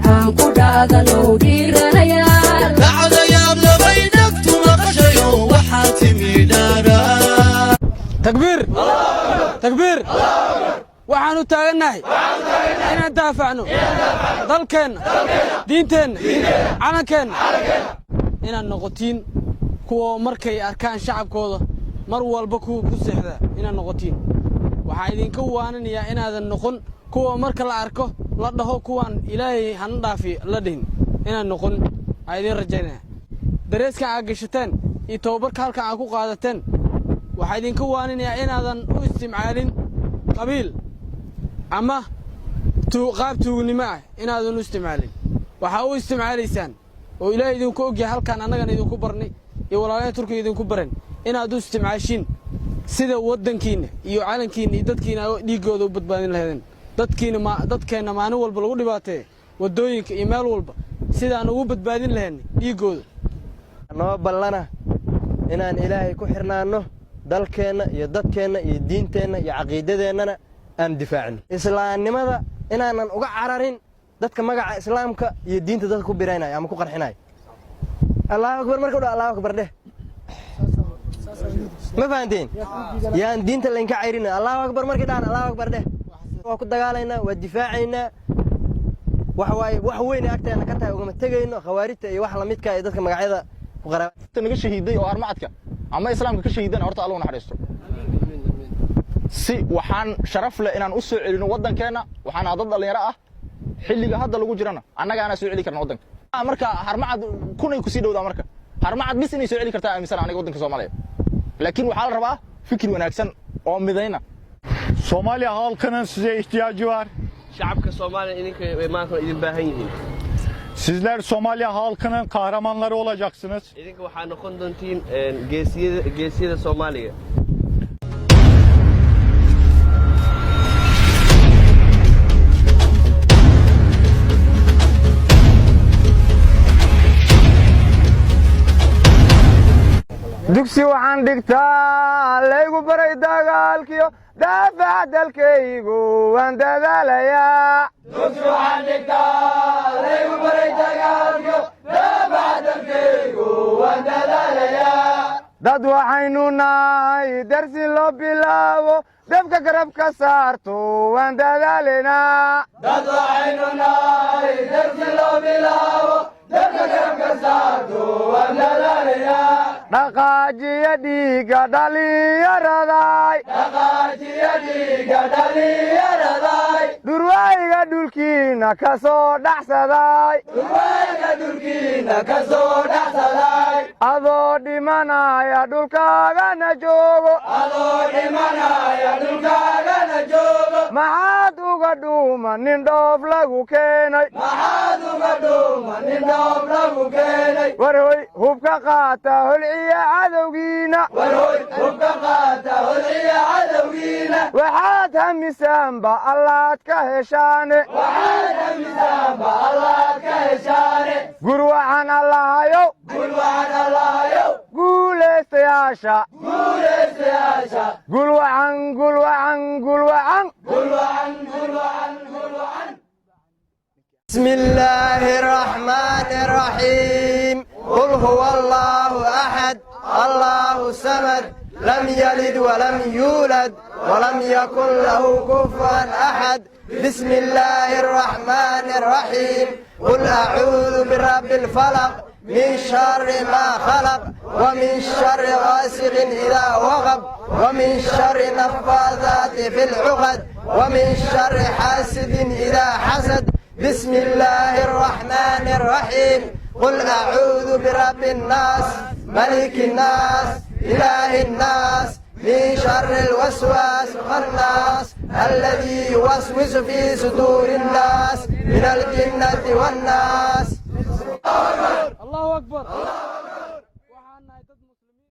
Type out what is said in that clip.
waxaan ku dhaadanoo dhiiranayaa dhacdayaab labay naftu maqashayo waxaa timi dhaaraa takbiir takbiir waxaanu taagannahay inaan daafacno dalkeenna diinteenna calankeenna inaan noqotiin kuwa markay arkaan shacabkooda mar walba ku seexda inaan noqotiin waxaa idinka waaninayaa inaadan noqon kuwa marka la arko la dhaho kuwaan ilaahay hana dhaafi la dhihin inaan noqon aa idin rajaynaya dareeskan aad gashateen iyo tababarka halkan aad ku qaadateen waxaa idinka waaninayaa inaadan u isticmaalin qabiil ama qaab tuugnimo ah inaadan u isticmaalin waxaa u isticmaalaysaan oo ilaahay idinku ogyahay halkan annagana idinku barnay iyo walaalaha turkiga idinku baran inaad u isticmaashiin sida waddankiinna iyo calankiinna iyo dadkiina dhiiggooda u badbaadin lahaydeen dadkeenna maalin walba lagu dhibaateeyo waddooyinka iyo meel walba sidaan ugu badbaadin lahaynay dhiiggooda noo ballana inaan ilaahay ku xirnaanno dalkeenna iyo dadkeenna iyo diinteenna iyo caqiidadeennana aan difaacno islaamnimada inaanan uga cararin dadka magaca islaamka iyo diinta dadka ku biraynaya ama ku qarxinaya allahu akbar marka dhaa allahu akbar dheh ma fahanteen yaan diinta laynka cayrina allahu akbar markii dhahan allahu akbar dheh waa ku dagaalaynaa waa difaacaynaa wax waaye wax weyn agteena ka tahay ugama tegayno khawaarijta iyo wax la midka ee dadka magacyada ku qaraabta naga shahiiday oo armacadka ama islaamka ka shahiidana horta Allahu naxariisto si waxaan sharaf leh inaan u soo celino wadankeena waxaan dad dhalinyaro ah xilliga hadda lagu jirana annaga ana soo celi karna wadanka marka harmacad kunay ku sii dhawdaa marka harmacad bis inay soo celi kartaa aaminsan aniga wadanka Soomaaliya laakiin waxa la rabaa fikir wanaagsan oo midayna Soomaaliya halkının size ihtiyacı var. Şacabka Soomaaliya idinka maanta idin baahan yihiin. Sizler Somaliya halkının kahramanları olacaksınız. Idinka waxaa noqon doontiin geesiyada Soomaaliya. dugsi waxaan dhigtaa laygu baray dagaalkiyo daafaca dalkaygu waan dadaalayaa dugsi waxaan dhigtaa laygu baray dagaalkiyo daafaca dalkaygu waan dadaalayaa dad waxaynu nahay darsi loo bilaabo dabka garabka saarto waan dadaalaynaa dad waxaynu nahay darsi loo bilaabo dabka garabka saarto waan dadaalaynaa dhaqaajiya dhiigga dhalinyaraday durwayga dhulkiina ka soo dhaxsaday adoo dhimanaya dhulkaagana joogo maxaad uga dhuuma nin dhoof lagu keenay warhoy hubka qaata holciya cadowgiina waxaad hamisaanba allaad ka heshaane gurwacan allahayow guulaystayaasha gulwacan بسم الله الرحمن الرحيم قل هو الله أحد الله الصمد لم يلد ولم يولد ولم يكن له كفوا أحد بسم الله الرحمن الرحيم قل أعوذ برب الفلق من شر ما خلق ومن شر غاسق إذا وقب ومن شر نفاثات في العقد ومن شر حاسد إذا حسد بسم الله الرحمن الرحيم قل أعوذ برب الناس ملك الناس إله الناس من شر الوسواس الخناس الذي يوسوس في صدور الناس من الجنة والناس الله أكبر